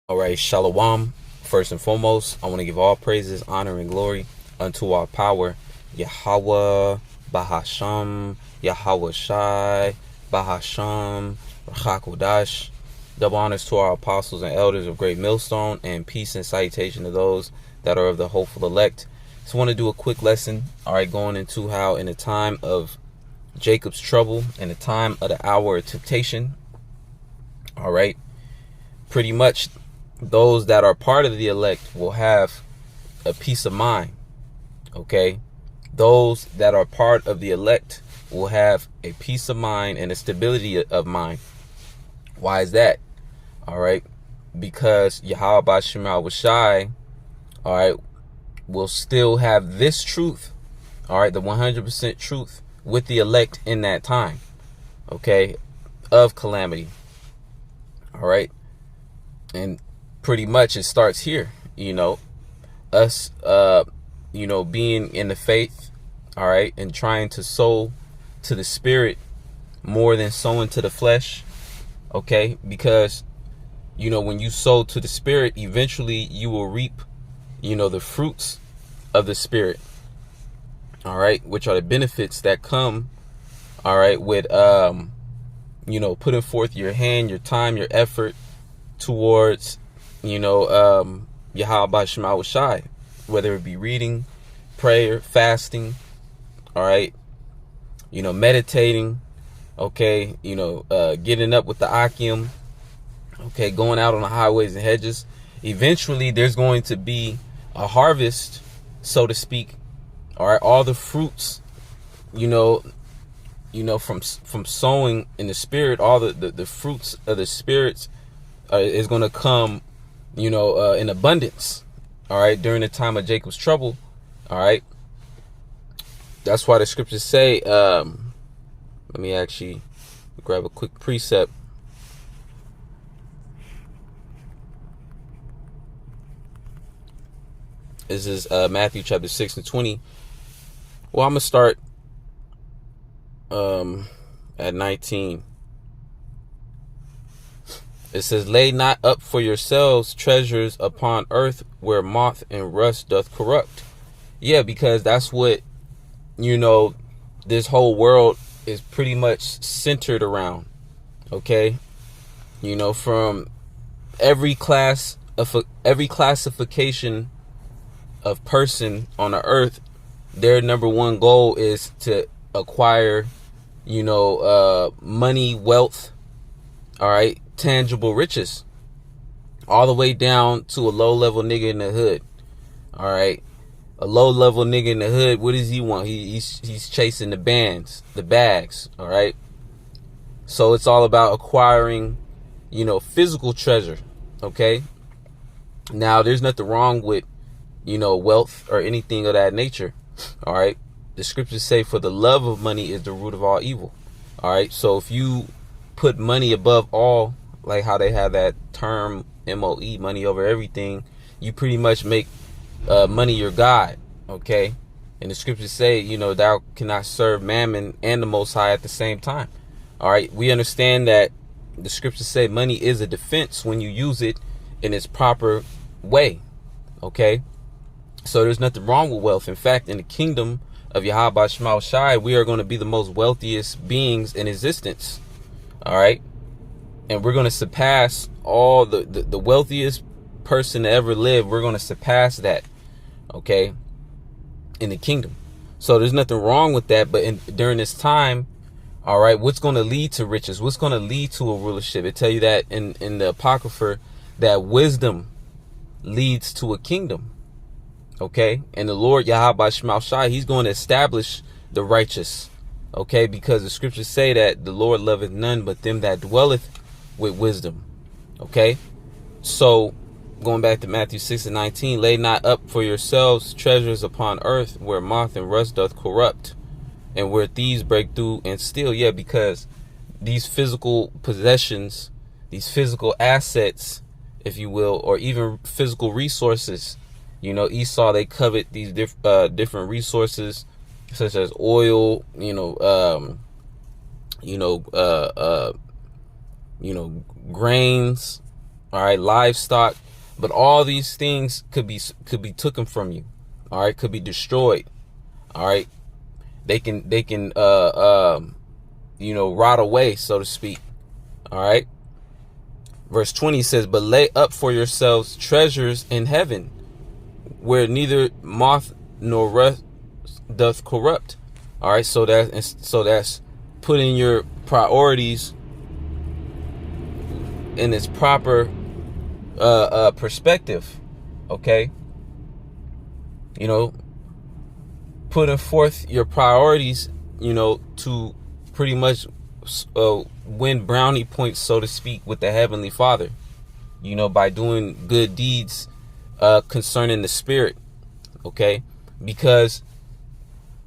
All right, Shalom. First and foremost, I want to give all praises, honor, and glory unto our power, Yahweh, Bahasham, Yahweh Shai, Bahasham, Rachakodash. Double honors to our apostles and elders of Great Millstone, and peace and salutation to those that are of the hopeful elect. Just want to do a quick lesson, all right, going into how in the time of Jacob's trouble, in the time of the hour of temptation, all right, pretty much those that are part of the elect will have a peace of mind. Okay, those that are part of the elect will have a peace of mind and a stability of mind. Why is that? All right, because Yahweh Bashim Washai, all right, will still have this truth, all right, the 100% truth with the elect in that time, okay, of calamity. All right, and pretty much it starts here, us, being in the faith, all right, and trying to sow to the spirit more than sowing to the flesh, okay, because, when you sow to the spirit, eventually you will reap, the fruits of the spirit, all right, which are the benefits that come, all right, with, putting forth your hand, your time, your effort towards, Yahweh Shema Shai, whether it be reading, prayer, fasting, all right, meditating, okay, getting up with the Akim, okay, going out on the highways and hedges. Eventually, there's going to be a harvest, so to speak, all right, all the fruits, from sowing in the spirit, all the fruits of the spirits is going to come, in abundance, all right, during the time of Jacob's trouble, all right. That's why the scriptures say, let me actually grab a quick precept. This is Matthew chapter 6 and 20. Well, I'm going to start at 19. It says, lay not up for yourselves treasures upon earth where moth and rust doth corrupt. Yeah, because that's what, this whole world is pretty much centered around. Okay. From every classification of person on the earth, their number one goal is to acquire, money, wealth, all right, tangible riches, all the way down to a low-level nigga in the hood. All right, a low-level nigga in the hood, what does he want? He's chasing the bags. All right, so it's all about acquiring, physical treasure. Okay, now there's nothing wrong with, wealth or anything of that nature. All right, the scriptures say, for the love of money is the root of all evil. All right, so if you put money above all, like how they have that term MOE, money over everything, you pretty much make money your God. Okay, and the scriptures say, thou cannot serve mammon and the Most High at the same time. All right, we understand that the scriptures say money is a defense when you use it in its proper way. Okay, so there's nothing wrong with wealth. In fact, in the kingdom of Yahweh Shema Shai, we are going to be the most wealthiest beings in existence. All right, and we're going to surpass all the wealthiest person to ever live. We're going to surpass that, okay, in the kingdom. So there's nothing wrong with that. But during this time, all right, what's going to lead to riches? What's going to lead to a rulership? It tell you that in the Apocrypha, that wisdom leads to a kingdom. Okay, and the Lord Yahweh Shema Shai, he's going to establish the righteous. Okay, because the scriptures say that the Lord loveth none but them that dwelleth with wisdom. Okay, so going back to Matthew 6 and 19, lay not up for yourselves treasures upon earth where moth and rust doth corrupt and where thieves break through and steal. Yeah, because these physical possessions, these physical assets, if you will, or even physical resources, Esau, they covet these different resources such as oil, grains, all right, livestock, but all these things could be taken from you, all right, could be destroyed, all right. They can rot away, so to speak, all right. Verse 20 says, but lay up for yourselves treasures in heaven, where neither moth nor rust doth corrupt. All right, so that's putting your priorities in its proper perspective. Okay, putting forth your priorities, to pretty much win brownie points, so to speak, with the Heavenly Father, by doing good deeds concerning the Spirit. Okay, because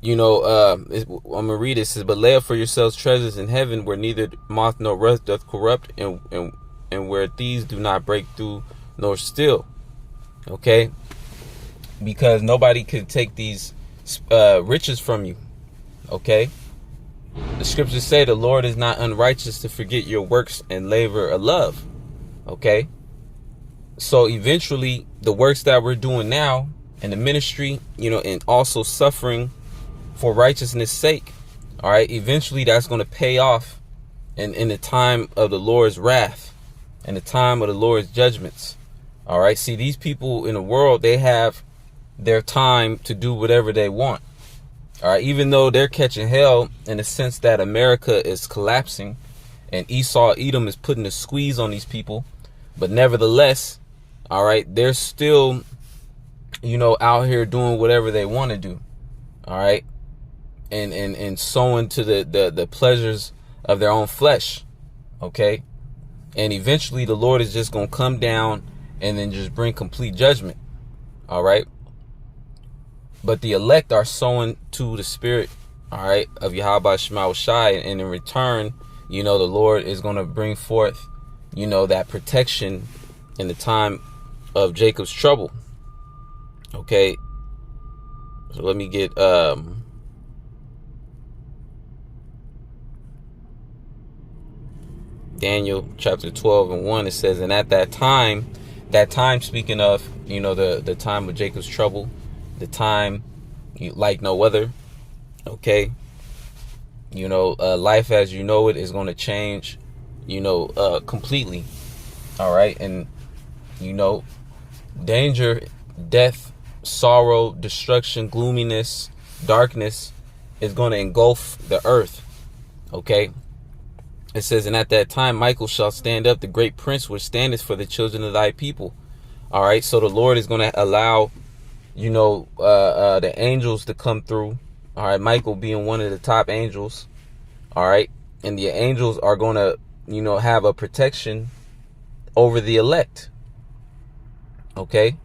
I'm gonna read it. It says, but lay up for yourselves treasures in heaven, where neither moth nor rust doth corrupt, and where thieves do not break through nor steal. Okay, because nobody can take these riches from you. Okay, the scriptures say the Lord is not unrighteous to forget your works and labor of love. Okay, so eventually the works that we're doing now in the ministry, and also suffering for righteousness' sake, all right, eventually that's going to pay off in the time of the Lord's wrath and the time of the Lord's judgments. All right, see, these people in the world, they have their time to do whatever they want. All right, even though they're catching hell in the sense that America is collapsing and Esau, Edom is putting a squeeze on these people, but nevertheless, all right, they're still, out here doing whatever they want to do. All right, and sowing to the pleasures of their own flesh. Okay, and eventually the Lord is just going to come down and then just bring complete judgment. All right, but the elect are sowing to the Spirit, all right, of Yahweh Shema Shai, and in return, the Lord is going to bring forth, that protection in the time of Jacob's trouble. Okay, so let me get Daniel chapter 12 and 1. It says, and at that time speaking of, the time of Jacob's trouble, the time like no other. Okay, life as you know it is going to change, completely. All right, and danger, death, sorrow, destruction, gloominess, darkness is going to engulf the earth. Okay, it says, and at that time Michael shall stand up, the great prince which standeth for the children of thy people. All right, so the Lord is going to allow the angels to come through. All right, Michael being one of the top angels. All right, and the angels are going to have a protection over the elect. Okay,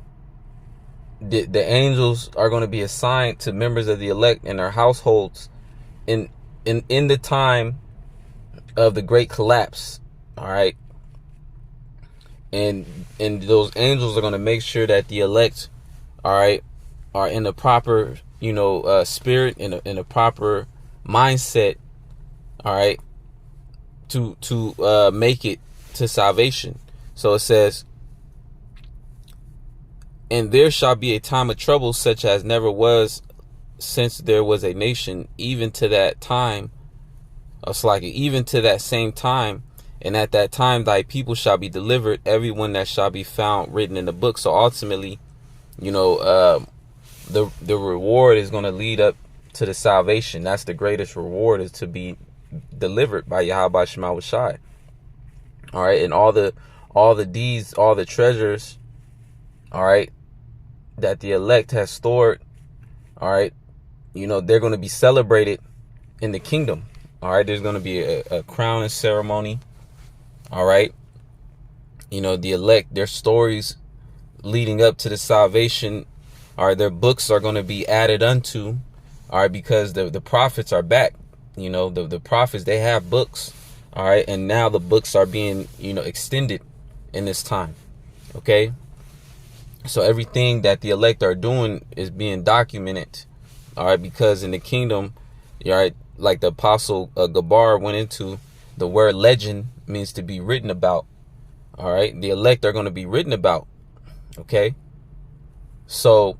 the angels are going to be assigned to members of the elect and their households in the time of the great collapse. All right, and those angels are going to make sure that the elect, all right, are in the proper spirit, in a proper mindset, all right, to make it to salvation. So it says, and there shall be a time of trouble such as never was since there was a nation, even to that time, even to that same time. And at that time thy people shall be delivered, everyone that shall be found written in the book. So ultimately, the reward is going to lead up to the salvation. That's the greatest reward, is to be delivered by Yahweh Shema Shai. All right, and all the deeds, all the treasures, all right, that the elect has stored, all right, they're going to be celebrated in the kingdom. All right, there's going to be a crowning ceremony. All right, the elect, their stories leading up to the salvation, all right, their books are going to be added unto, all right, because the prophets are back. The prophets, they have books, all right, and now the books are being extended in this time. Okay, so everything that the elect are doing is being documented, all right, because in the kingdom, all right, like the apostle Gabar went into, the word legend means to be written about. All right. The elect are going to be written about. Okay. So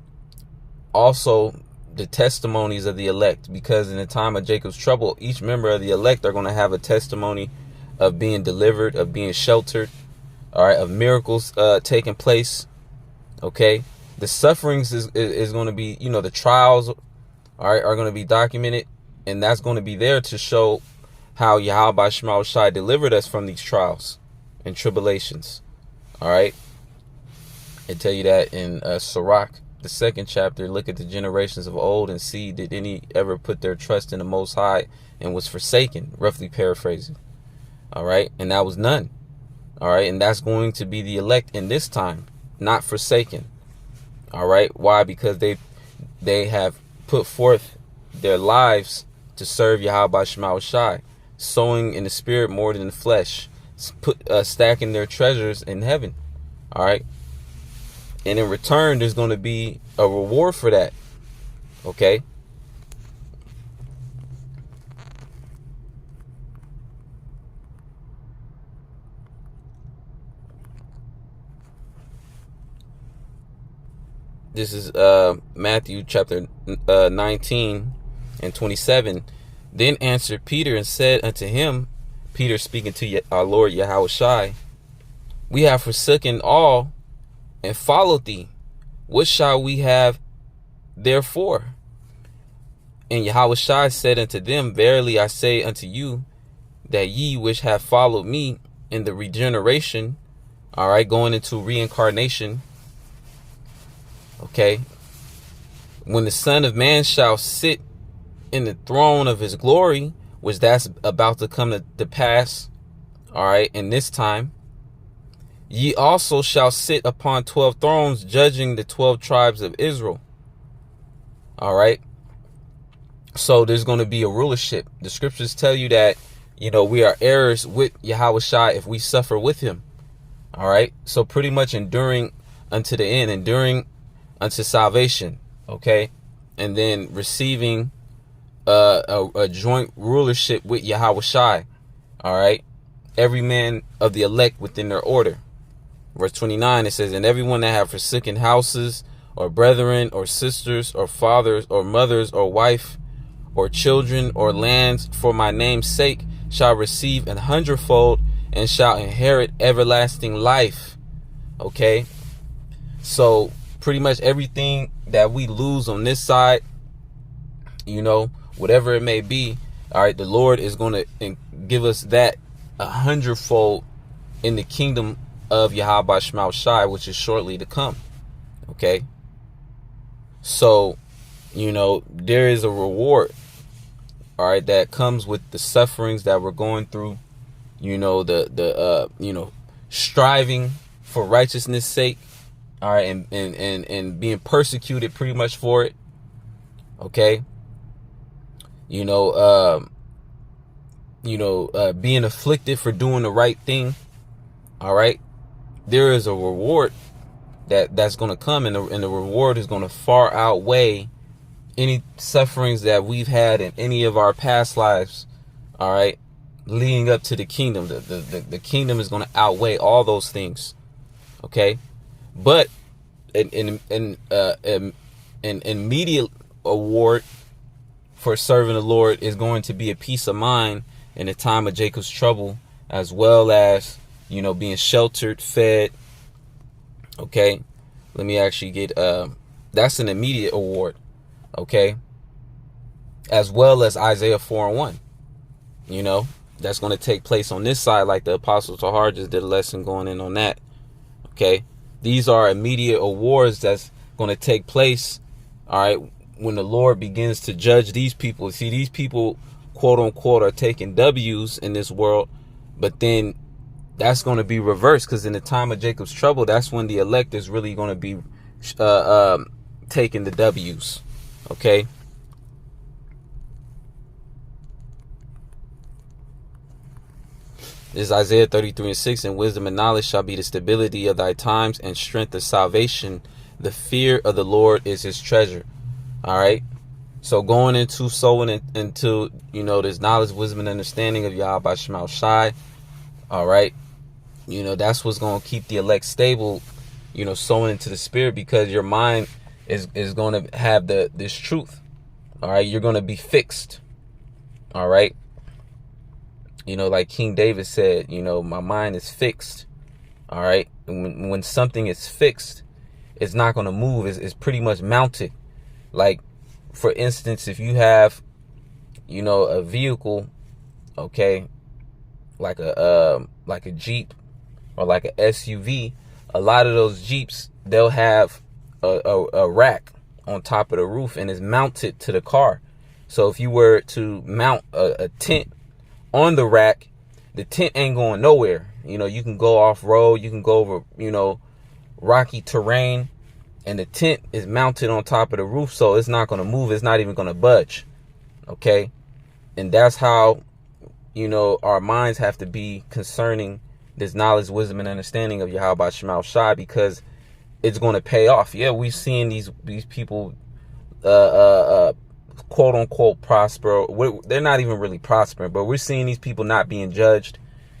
also the testimonies of the elect, because in the time of Jacob's trouble, each member of the elect are going to have a testimony of being delivered, of being sheltered, all right, of miracles taking place. Okay. The sufferings is going to be, the trials, all right, are going to be documented, and that's going to be there to show how Yahweh Shema Shai delivered us from these trials and tribulations. All right. I tell you that in Sirach, the 2nd chapter. Look at the generations of old and see, did any ever put their trust in the Most High and was forsaken? Roughly paraphrasing. All right. And that was none. All right. And that's going to be the elect in this time, not forsaken. All right. Why? Because they have put forth their lives to serve Yahweh Shema Shai, sowing in the spirit more than the flesh, stacking their treasures in heaven. All right. And in return, there's going to be a reward for that. Okay. This is Matthew chapter 19 and 27. Then answered Peter and said unto him, Peter speaking to our Lord Yahweh Shai, we have forsaken all and followed thee. What shall we have therefore? And Yahweh Shai said unto them, verily I say unto you, that ye which have followed me in the regeneration, all right, going into reincarnation, okay, when the Son of Man shall sit in the throne of his glory, which that's about to come to pass, all right, in this time, ye also shall sit upon 12 thrones, judging the 12 tribes of Israel. All right. So there's going to be a rulership. The scriptures tell you that, we are heirs with Yahweh Shai if we suffer with him. All right. So pretty much enduring unto the end, enduring unto salvation. Okay. And then receiving a joint rulership with Yahweh Shai. All right. Every man of the elect within their order. Verse 29, it says, and everyone that have forsaken houses, or brethren, or sisters, or fathers, or mothers, or wife, or children, or lands, for my name's sake, shall receive 100-fold, and shall inherit everlasting life. Okay? So, pretty much everything that we lose on this side, whatever it may be, all right, the Lord is going to give us that 100-fold in the kingdom of Yahweh Shema Shai, which is shortly to come. Okay. So, there is a reward, all right, that comes with the sufferings that we're going through, the striving for righteousness' sake, all right, and being persecuted pretty much for it. Okay. Being afflicted for doing the right thing. All right. There is a reward that's going to come, and the reward is going to far outweigh any sufferings that we've had in any of our past lives. All right, leading up to the kingdom, the kingdom is going to outweigh all those things. Okay, but an immediate award for serving the Lord is going to be a peace of mind in the time of Jacob's trouble, as well as being sheltered, fed. Okay. Let me actually get, that's an immediate award. Okay. As well as Isaiah 4:1. That's going to take place on this side, like the Apostle Tahar just did a lesson going in on that. Okay. These are immediate awards that's going to take place. All right. When the Lord begins to judge these people. See, these people, quote unquote, are taking W's in this world, but then that's going to be reversed, because in the time of Jacob's trouble, that's when the elect is really going to be taking the W's. Okay. This is Isaiah 33:6. And wisdom and knowledge shall be the stability of thy times, and strength of salvation. The fear of the Lord is his treasure. All right. So going into sowing into, this knowledge, wisdom, and understanding of Yahweh Shema Shai. All right. That's what's going to keep the elect stable, sowing into the spirit, because your mind is going to have this truth. All right. You're going to be fixed. All right. Like King David said, my mind is fixed. All right. And when something is fixed, it's not going to move. It's pretty much mounted. Like, for instance, if you have, a vehicle, okay, like a Jeep or like a SUV, a lot of those Jeeps, they'll have a rack on top of the roof, and it's mounted to the car. So if you were to mount a tent on the rack, the tent ain't going nowhere. You can go off road, you can go over, rocky terrain, and the tent is mounted on top of the roof, so it's not going to move. It's not even going to budge. Okay. And that's how, our minds have to be concerning this knowledge, wisdom, and understanding of Yahweh Shema Shai, because it's going to pay off. Yeah, we've seen these people, quote unquote, prosper. They're not even really prospering, but we're seeing these people not being judged.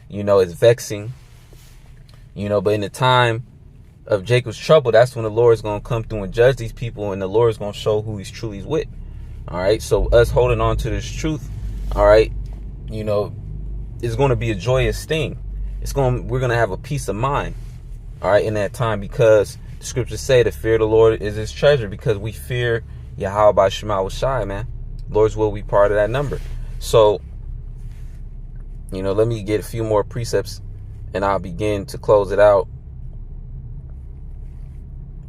It's vexing. But in the time of Jacob's trouble, that's when the Lord is going to come through and judge these people, and the Lord is going to show who he's truly with. All right. So us holding on to this truth, all right, it's going to be a joyous thing. We're going to have a peace of mind, all right, in that time, because the scriptures say the fear of the Lord is his treasure, because we fear Yahweh Shema Shai, man. Lord's will be part of that number. So, let me get a few more precepts and I'll begin to close it out.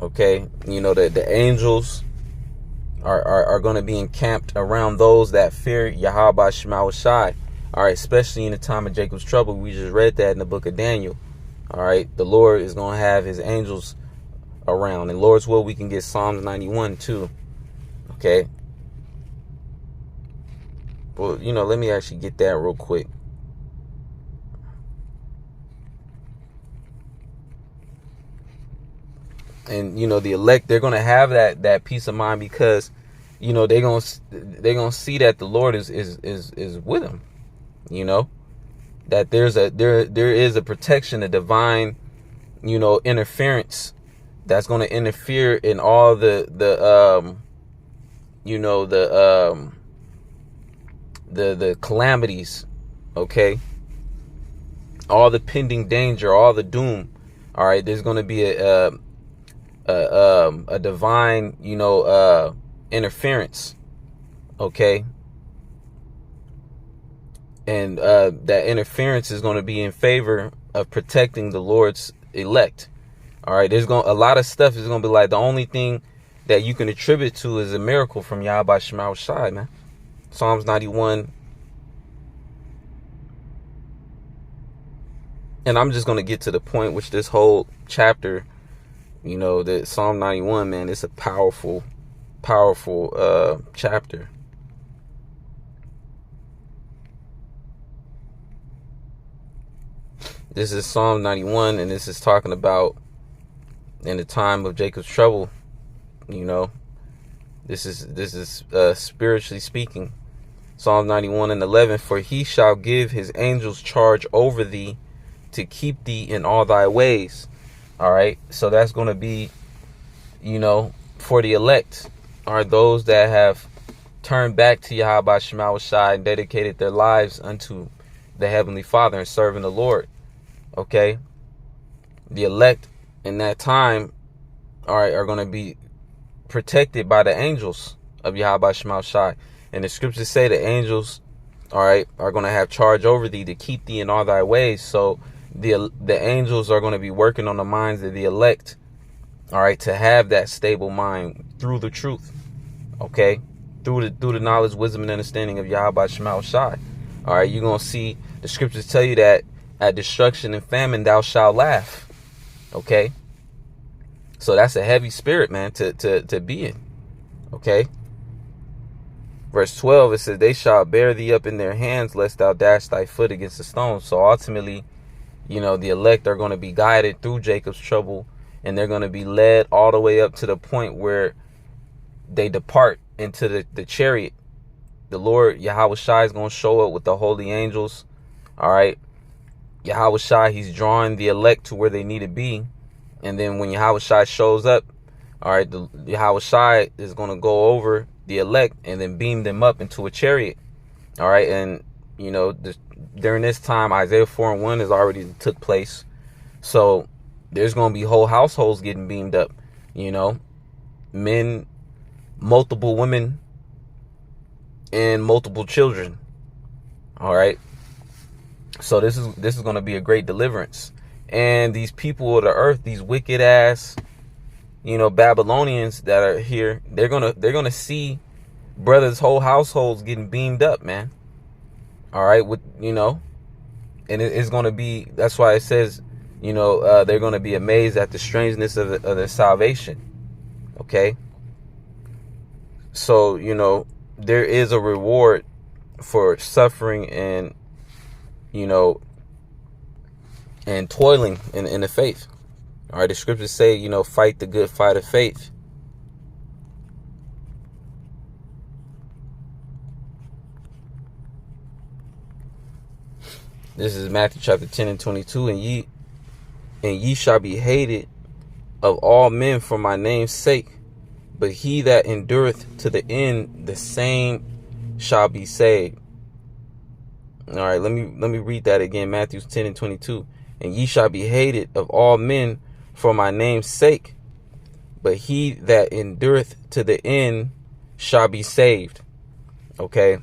Okay. The angels are going to be encamped around those that fear Yahweh Shema Shai. All right. Especially in the time of Jacob's trouble. We just read that in the book of Daniel. All right. The Lord is going to have his angels around. And Lord's will, we can get Psalms 91 too. Okay. Well, let me actually get that real quick. And the elect, they're gonna have that peace of mind, because they're gonna see that the Lord is with them. That there is a protection, a divine interference that's going to interfere in all the calamities. Okay, all the pending danger, all the doom. All right, there's going to be a divine, interference. Okay. And that interference is going to be in favor of protecting the Lord's elect. All right. A lot of stuff is going to be like, the only thing that you can attribute to is a miracle from Yahweh Shema Shai, man. Psalms 91. And I'm just going to get to the point, which this whole chapter, that Psalm 91, man, it's a powerful chapter. This is Psalm 91, and this is talking about in the time of Jacob's trouble. This is spiritually speaking. Psalm 91 and 11, for he shall give his angels charge over thee to keep thee in all thy ways. All right. So that's going to be, for the elect, are those that have turned back to Yahweh Shema Shai and dedicated their lives unto the Heavenly Father and serving the Lord. Okay. The elect in that time, all right, are going to be protected by the angels of Yahweh Shema Shai. And the scriptures say the angels, all right, are going to have charge over thee to keep thee in all thy ways. So the angels are going to be working on the minds of the elect, all right, to have that stable mind through the truth. Okay. Through the knowledge, wisdom, and understanding of Yahweh Shema Shai. All right. You're going to see the scriptures tell you that at destruction and famine, thou shalt laugh. Okay. So that's a heavy spirit, man, to be in. Okay. Verse 12, it says, they shall bear thee up in their hands, lest thou dash thy foot against a stone. So ultimately, the elect are going to be guided through Jacob's trouble, and they're going to be led all the way up to the point where they depart into the chariot. The Lord, Yahweh Shai, is going to show up with the holy angels. All right. Yahweh Shai, he's drawing the elect to where they need to be. And then when Yahweh Shai shows up, all right, the Yahweh Shai is going to go over the elect and then beam them up into a chariot. All right. And, you know, during this time, Isaiah 4:1 has already took place. So there's going to be whole households getting beamed up, you know, men, multiple women, and multiple children. All right. So this is going to be a great deliverance. And these people of the earth, these wicked ass, you know, Babylonians that are here, they're gonna see brothers' whole households getting beamed up, man. All right, with, you know, and it's gonna be, that's why it says, you know, they're gonna be amazed at the strangeness of their salvation. Okay, so, you know, there is a reward for suffering and, you know, and toiling in the faith. All right, the scriptures say, you know, fight the good fight of faith. This is Matthew chapter 10 and 22. And ye shall be hated of all men for my name's sake, but he that endureth to the end, the same shall be saved. All right, let me read that again. Matthew 10 and 22. And ye shall be hated of all men for my name's sake, but he that endureth to the end shall be saved. Okay,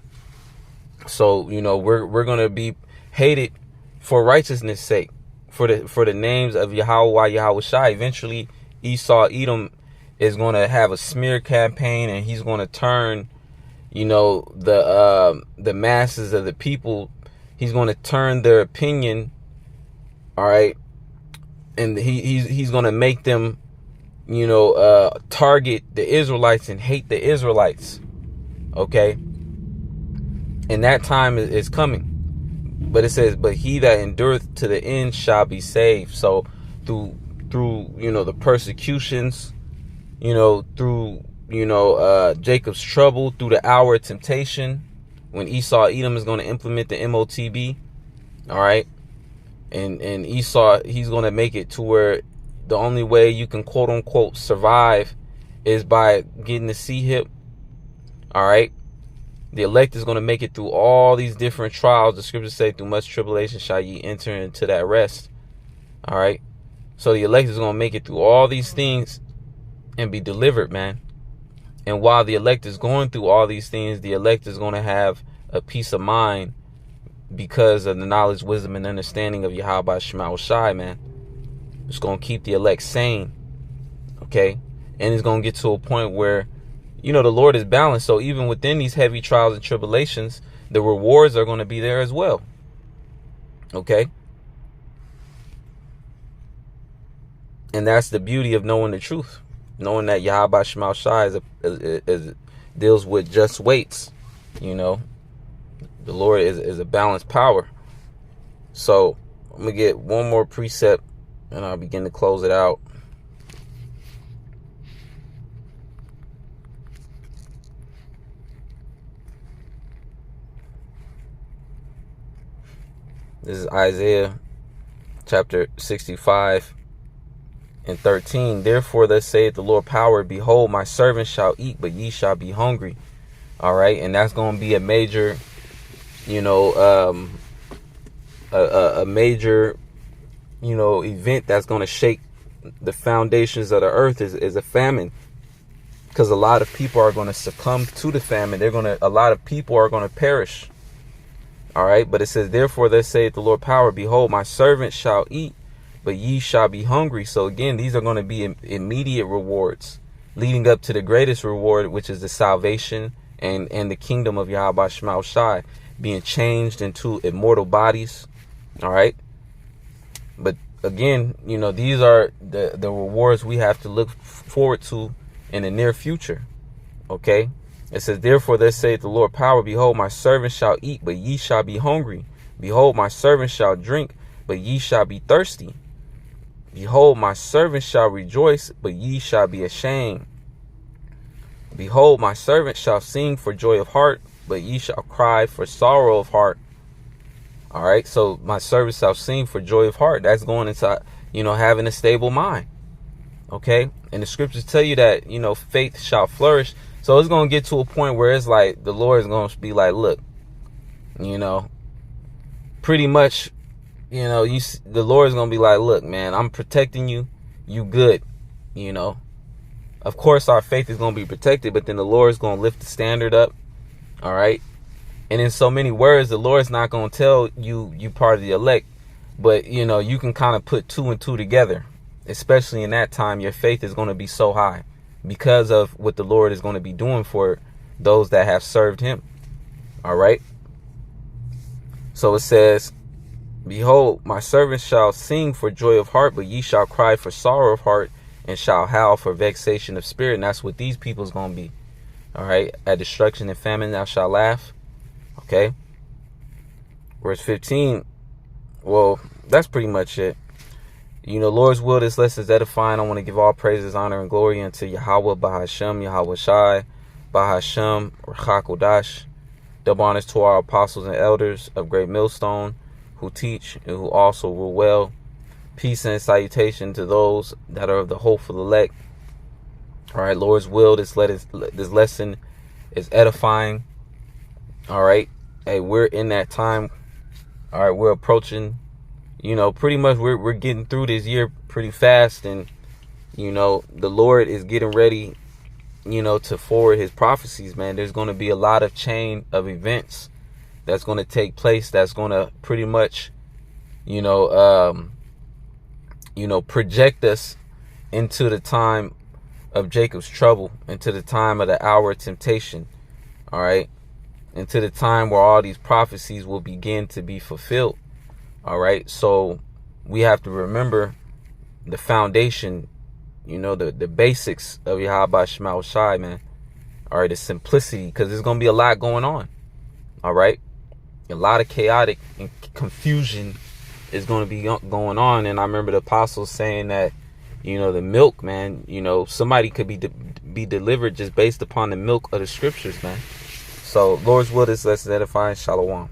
so, you know, we're gonna be hated for righteousness' sake, for the names of Yahweh Shai. Eventually, Esau Edom is gonna have a smear campaign, and he's gonna turn, you know, the masses of the people. He's gonna turn their opinion. All right. And he's going to make them, you know, target the Israelites and hate the Israelites. Okay. And that time is coming. But it says, but he that endureth to the end shall be saved. So through, you know, the persecutions, you know, through, you know, Jacob's trouble, through the hour of temptation, when Esau Edom is going to implement the MOTB. All right. And Esau, he's going to make it to where the only way you can, quote unquote, survive is by getting the C-hip. All right. The elect is going to make it through all these different trials. The scriptures say, through much tribulation shall ye enter into that rest. All right. So the elect is going to make it through all these things and be delivered, man. And while the elect is going through all these things, the elect is going to have a peace of mind, because of the knowledge, wisdom, and understanding of Yahweh Shema Shai, man. It's going to keep the elect sane. Okay. And it's going to get to a point where, you know, the Lord is balanced. So even within these heavy trials and tribulations, the rewards are going to be there as well. Okay. And that's the beauty of knowing the truth. Knowing that Yahweh Shema Shai deals with just weights, you know. The Lord is a balanced power. So I'm going to get one more precept and I'll begin to close it out. This is Isaiah chapter 65 and 13. Therefore, thus saith the Lord power, behold, my servants shall eat, but ye shall be hungry. All right. And that's going to be a major, you know, a major, you know, event that's going to shake the foundations of the earth is a famine, because a lot of people are going to succumb to the famine. A lot of people are going to perish. All right. But it says, therefore, thus saith the Lord power, behold, my servants shall eat, but ye shall be hungry. So again, these are going to be immediate rewards leading up to the greatest reward, which is the salvation and the kingdom of Yahweh Shema Shai, being changed into immortal bodies. All right. But again, you know, these are the rewards we have to look forward to in the near future. Okay. It says, therefore, thus saith the Lord power, behold, my servants shall eat, but ye shall be hungry. Behold, my servants shall drink, but ye shall be thirsty. Behold, my servants shall rejoice, but ye shall be ashamed. Behold, my servants shall sing for joy of heart, but ye shall cry for sorrow of heart. All right. So my servant shall sing for joy of heart. That's going into, having a stable mind. Okay. And the scriptures tell you that, faith shall flourish. So it's going to get to a point where it's like the Lord is going to be like, look, pretty much, the Lord is going to be like, look, man, I'm protecting you. You good. Of course, our faith is going to be protected, but then the Lord is going to lift the standard up. All right. And in so many words, the Lord's not going to tell you part of the elect, but, you can kind of put two and two together, especially in that time. Your faith is going to be so high because of what the Lord is going to be doing for those that have served him. All right. So it says, behold, my servants shall sing for joy of heart, but ye shall cry for sorrow of heart and shall howl for vexation of spirit. And that's what these people is going to be. All right. At destruction and famine, thou shalt laugh. Okay. Verse 15. Well, that's pretty much it. Lord's will, this lesson is edifying. I want to give all praises, honor, and glory unto Yahweh, Bahashem, Yahweh Shai, Bahashem, Ruach HaKodesh. Double honors to our apostles and elders of Great Millstone who teach and who also rule well. Peace and salutation to those that are of the hopeful elect. All right, Lord's will, this lesson is edifying. All right. Hey, we're in that time. All right, we're approaching, pretty much we're getting through this year pretty fast. And, the Lord is getting ready, to forward his prophecies, man. There's going to be a lot of chain of events that's going to take place. That's going to pretty much, project us into the time of Jacob's trouble, into the time of the hour of temptation. All right. Into the time where all these prophecies will begin to be fulfilled. All right. So we have to remember the foundation, the basics of Yahweh Shema Shai, man. All right. The simplicity, because there's going to be a lot going on. All right. A lot of chaotic and confusion is going to be going on. And I remember the apostles saying that, the milk, man, somebody could be delivered just based upon the milk of the scriptures, man. So, Lord's will, this lesson edifying. Shalom.